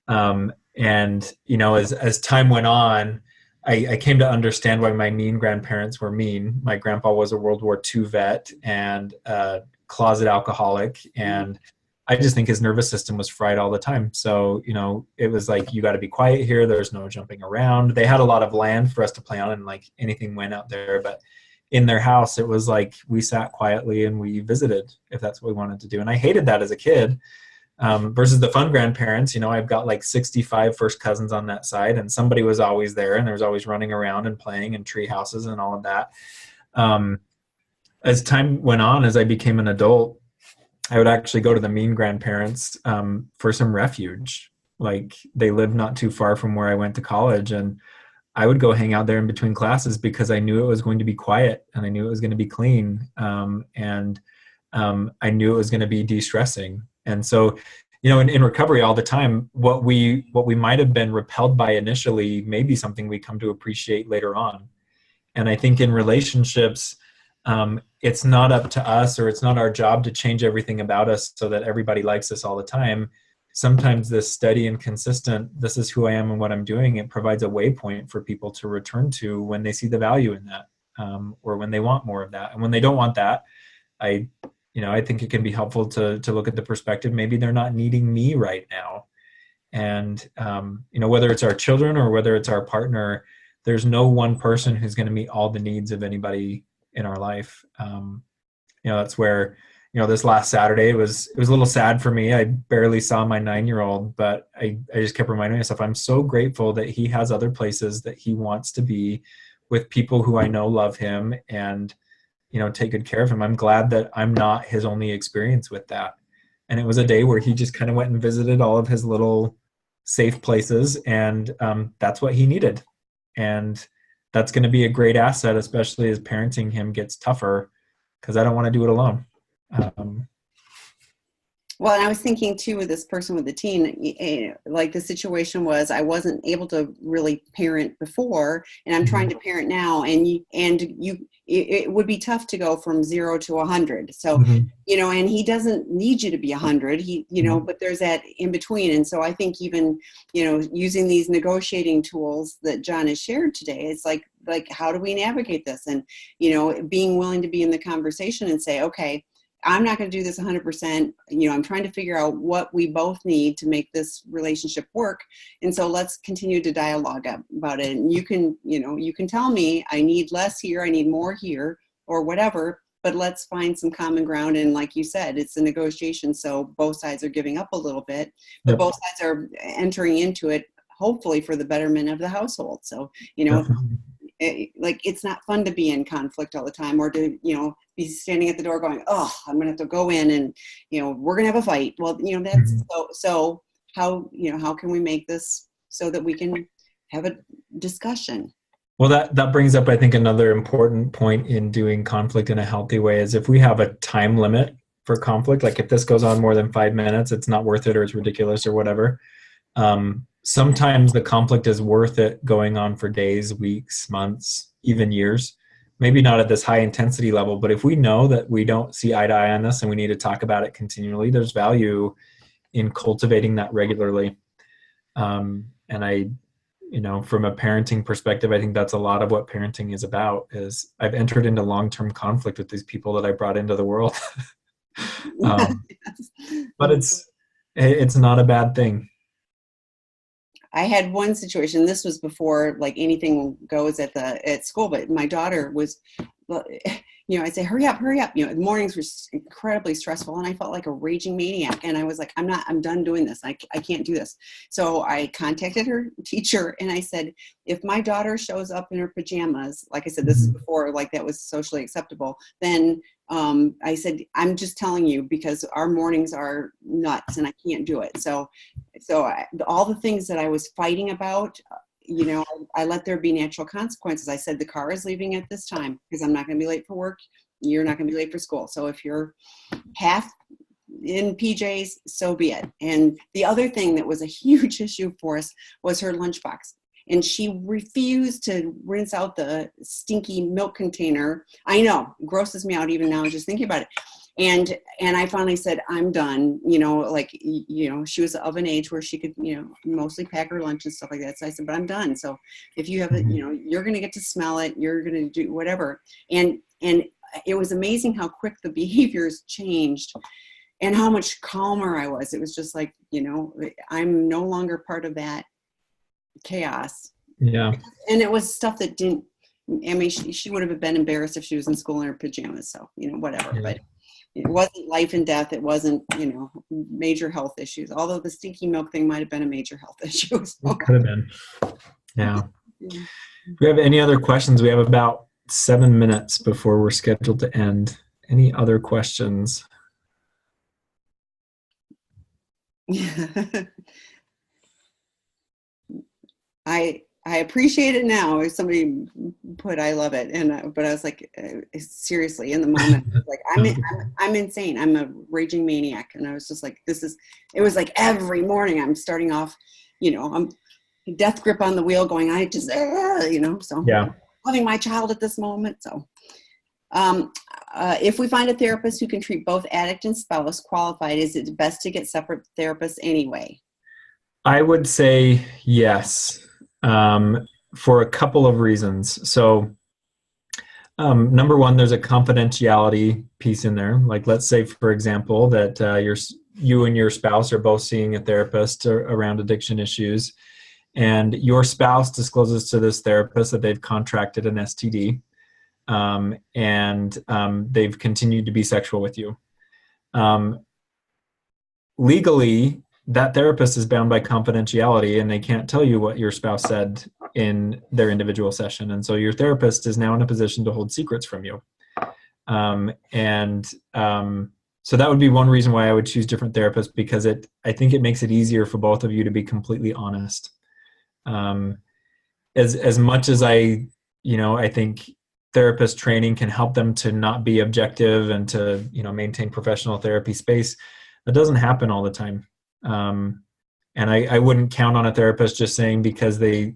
And as time went on, I came to understand why my mean grandparents were mean. My grandpa was a World War II vet and a closet alcoholic, and I just think his nervous system was fried all the time. So, it was like, you got to be quiet here. There's no jumping around. They had a lot of land for us to play on, and like anything went out there. But in their house, it was like we sat quietly and we visited if that's what we wanted to do. And I hated that as a kid. Versus the fun grandparents, I've got like 65 first cousins on that side, and somebody was always there, and there was always running around and playing and tree houses and all of that. Um, as time went on, as I became an adult, I would actually go to the mean grandparents for some refuge. Like, they lived not too far from where I went to college, and I would go hang out there in between classes because I knew it was going to be quiet and I knew it was going to be clean. And I knew it was going to be de-stressing. And so, in recovery all the time, what we might have been repelled by initially may be something we come to appreciate later on. And I think in relationships, it's not up to us, or it's not our job to change everything about us so that everybody likes us all the time. Sometimes this steady and consistent, this is who I am and what I'm doing, it provides a waypoint for people to return to when they see the value in that, or when they want more of that. And when they don't want that, I I think it can be helpful to look at the perspective. Maybe they're not needing me right now. And, whether it's our children or whether it's our partner, there's no one person who's going to meet all the needs of anybody in our life. That's where, this last Saturday, it was a little sad for me. I barely saw my 9-year-old, but I just kept reminding myself, I'm so grateful that he has other places that he wants to be with people who I know love him and, take good care of him. I'm glad that I'm not his only experience with that. And it was a day where he just kind of went and visited all of his little safe places, and that's what he needed. And that's going to be a great asset, especially as parenting him gets tougher, because I don't want to do it alone. Well, and I was thinking too, with this person with the teen, like the situation was, I wasn't able to really parent before, and I'm trying to parent now, it would be tough to go from 0 to 100. So, Mm-hmm. and he doesn't need you to be 100. But there's that in between, and so I think even, using these negotiating tools that John has shared today, it's like how do we navigate this, and being willing to be in the conversation and say, okay, I'm not going to do this 100%. I'm trying to figure out what we both need to make this relationship work. And so let's continue to dialogue about it. And you can tell me I need less here, I need more here, or whatever, but let's find some common ground. And like you said, it's a negotiation. So both sides are giving up a little bit, but Yep. both sides are entering into it, hopefully for the betterment of the household. So, Definitely. like, it's not fun to be in conflict all the time, or to, be standing at the door going, oh, I'm going to have to go in and, we're going to have a fight. Well, that's so how, how can we make this so that we can have a discussion? Well, that brings up, I think, another important point in doing conflict in a healthy way is if we have a time limit for conflict, like if this goes on more than 5 minutes, it's not worth it, or it's ridiculous or whatever. Sometimes the conflict is worth it going on for days, weeks, months, even years. Maybe not at this high intensity level, but if we know that we don't see eye to eye on this and we need to talk about it continually, there's value in cultivating that regularly. And I, from a parenting perspective, I think that's a lot of what parenting is about. Is I've entered into long-term conflict with these people that I brought into the world. But it's not a bad thing. I had one situation, this was before like anything goes at school, but my daughter was, I'd say, hurry up. The mornings were incredibly stressful, and I felt like a raging maniac. And I was like, I'm done doing this. I can't do this. So I contacted her teacher and I said, if my daughter shows up in her pajamas, like I said, this is before like that was socially acceptable, then I said, I'm just telling you because our mornings are nuts and I can't do it. So all the things that I was fighting about, I let there be natural consequences. I said, the car is leaving at this time because I'm not going to be late for work. You're not going to be late for school. So if you're half in PJs, so be it. And the other thing that was a huge issue for us was her lunchbox. And she refused to rinse out the stinky milk container. I know, grosses me out even now just thinking about it. And I finally said, I'm done, she was of an age where she could, mostly pack her lunch and stuff like that. So I said, but I'm done. So if you have it, you're going to get to smell it, you're going to do whatever. And it was amazing how quick the behaviors changed and how much calmer I was. It was just like, I'm no longer part of that chaos. Yeah. And it was stuff that didn't, she would have been embarrassed if she was in school in her pajamas. So, whatever, but it wasn't life and death. It wasn't, major health issues, although the stinky milk thing might've been a major health issue. So. It could have been. Yeah. Do we have any other questions? We have about 7 minutes before we're scheduled to end. Any other questions? I appreciate it now. If somebody put, I love it. But I was like, seriously, in the moment, like, I'm insane. I'm a raging maniac. And I was just like, it was like every morning I'm starting off, I'm death grip on the wheel going, so yeah. loving my child at this moment. So, if we find a therapist who can treat both addict and spouse qualified, is it best to get separate therapists anyway? I would say yes. For a couple of reasons. So, number one, there's a confidentiality piece in there. Like, let's say, for example, that you and your spouse are both seeing a therapist around addiction issues, and your spouse discloses to this therapist that they've contracted an STD, and they've continued to be sexual with you. Legally, that therapist is bound by confidentiality, and they can't tell you what your spouse said in their individual session. And so your therapist is now in a position to hold secrets from you. So that would be one reason why I would choose different therapists, because I think it makes it easier for both of you to be completely honest. As much as I think therapist training can help them to not be objective and to, maintain professional therapy space, that doesn't happen all the time. And I wouldn't count on a therapist just because they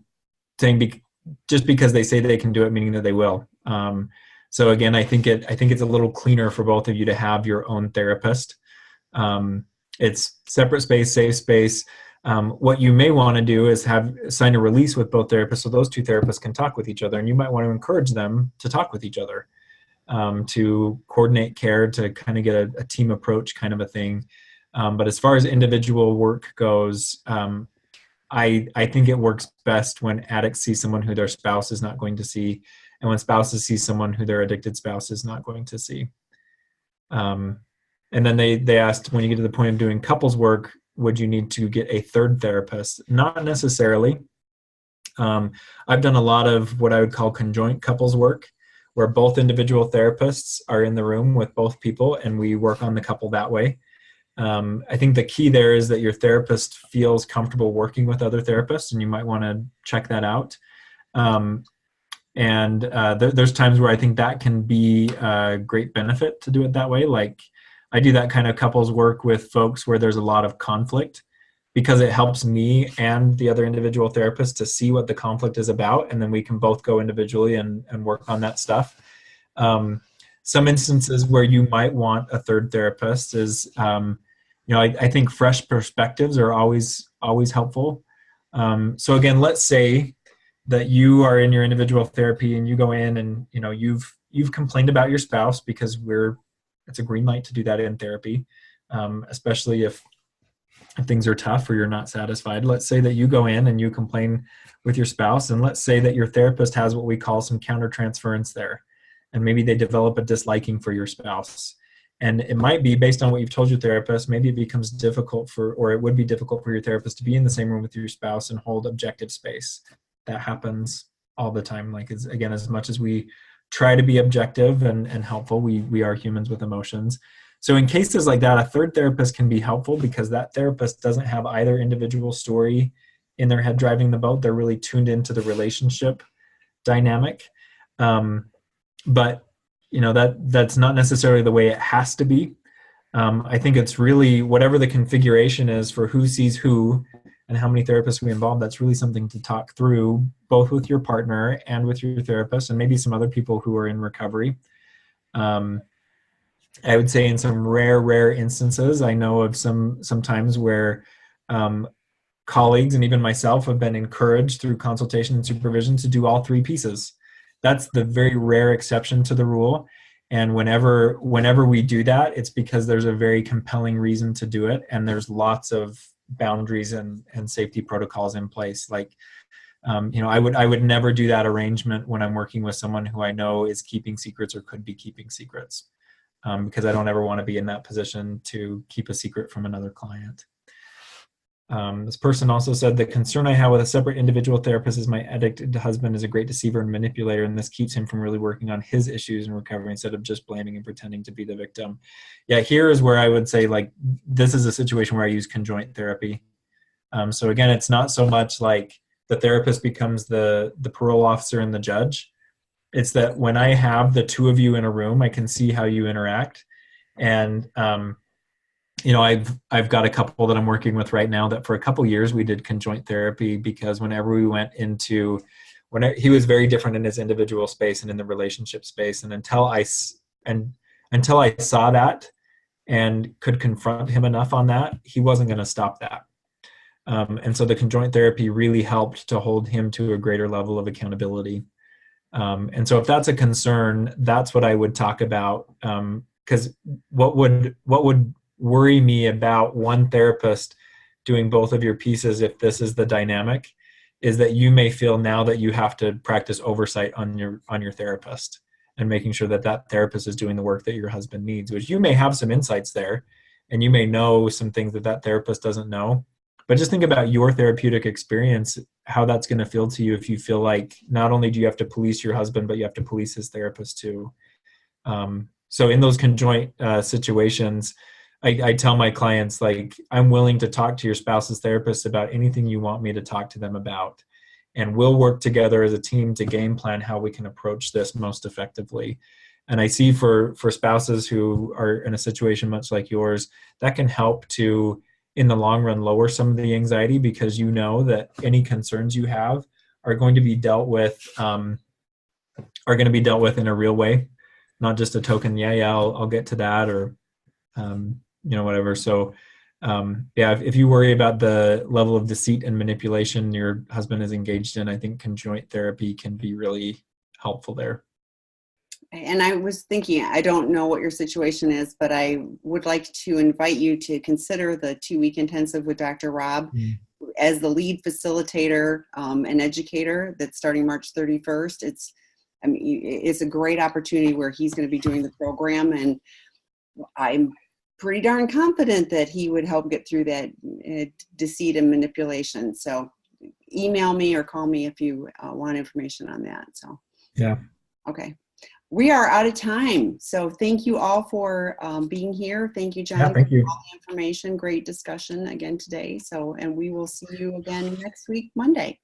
say they can do it, meaning that they will. So again, I think it's a little cleaner for both of you to have your own therapist. It's separate space, safe space. What you may want to do is sign a release with both therapists, so those two therapists can talk with each other, and you might want to encourage them to talk with each other, to coordinate care, to kind of get a team approach kind of a thing. But as far as individual work goes, I think it works best when addicts see someone who their spouse is not going to see, and when spouses see someone who their addicted spouse is not going to see. And then they asked, when you get to the point of doing couples work, would you need to get a third therapist? Not necessarily. I've done a lot of what I would call conjoint couples work, where both individual therapists are in the room with both people and we work on the couple that way. I think the key there is that your therapist feels comfortable working with other therapists, and you might want to check that out. There's times where I think that can be a great benefit to do it that way. Like I do that kind of couples work with folks where there's a lot of conflict, because it helps me and the other individual therapist to see what the conflict is about, and then we can both go individually and work on that stuff. Some instances where you might want a third therapist is, I think fresh perspectives are always it's so again, let's say that you are in your individual therapy and you go in and you've complained about your spouse, because it's a green light to do that in therapy, especially if things are tough or you're not satisfied. Let's say that you go in and you complain with your spouse, and let's say that your therapist has what we call some countertransference there, and maybe they develop a disliking for your spouse. And it might be based on what you've told your therapist, maybe it becomes difficult or it would be difficult for your therapist to be in the same room with your spouse and hold objective space. That happens all the time. Like, again, as much as we try to be objective and helpful, we are humans with emotions. So in cases like that, a third therapist can be helpful, because that therapist doesn't have either individual story in their head driving the boat. They're really tuned into the relationship dynamic. But that's not necessarily the way it has to be. I think it's really whatever the configuration is for who sees who and how many therapists we involve. That's really something to talk through, both with your partner and with your therapist, and maybe some other people who are in recovery. I would say in some rare instances, I know of some times where colleagues and even myself have been encouraged through consultation and supervision to do all three pieces. That's the very rare exception to the rule. And whenever we do that, it's because there's a very compelling reason to do it, and there's lots of boundaries and safety protocols in place. Like, I would never do that arrangement when I'm working with someone who I know is keeping secrets or could be keeping secrets, because I don't ever want to be in that position to keep a secret from another client. This person also said, the concern I have with a separate individual therapist is my addicted husband is a great deceiver and manipulator, and this keeps him from really working on his issues and recovery instead of just blaming and pretending to be the victim. Yeah, here is where I would say, like, this is a situation where I use conjoint therapy. So again, it's not so much like the therapist becomes the parole officer and the judge. It's that when I have the two of you in a room, I can see how you interact. And I've got a couple that I'm working with right now that for a couple years we did conjoint therapy, because whenever we went into, he was very different in his individual space and in the relationship space, and until I saw that and could confront him enough on that, he wasn't going to stop that. And so the conjoint therapy really helped to hold him to a greater level of accountability. And so if that's a concern, that's what I would talk about. Because what would worry me about one therapist doing both of your pieces, if this is the dynamic, is that you may feel now that you have to practice oversight on your therapist and making sure that therapist is doing the work that your husband needs, which you may have some insights there, and you may know some things that therapist doesn't know. But just think about your therapeutic experience, how that's going to feel to you if you feel like not only do you have to police your husband, but you have to police his therapist too. So in those conjoint situations, I tell my clients, like, I'm willing to talk to your spouse's therapist about anything you want me to talk to them about. And we'll work together as a team to game plan how we can approach this most effectively. And I see for spouses who are in a situation much like yours, that can help to, in the long run, lower some of the anxiety, because you know that any concerns you have are going to be dealt with in a real way, not just a token, I'll get to that, or whatever. So if you worry about the level of deceit and manipulation your husband is engaged in, I think conjoint therapy can be really helpful there. And I was thinking, I don't know what your situation is, but I would like to invite you to consider the 2-week intensive with Dr. Rob as the lead facilitator and educator that's starting March 31st. It's a great opportunity where he's going to be doing the program, and I'm pretty darn confident that he would help get through that deceit and manipulation. So email me or call me if you want information on that. So, yeah. Okay. We are out of time. So thank you all for being here. Thank you, John, Yeah, thank you. for all the information. Great discussion again today. So, and we will see you again next week, Monday.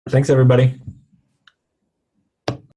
Thanks, everybody.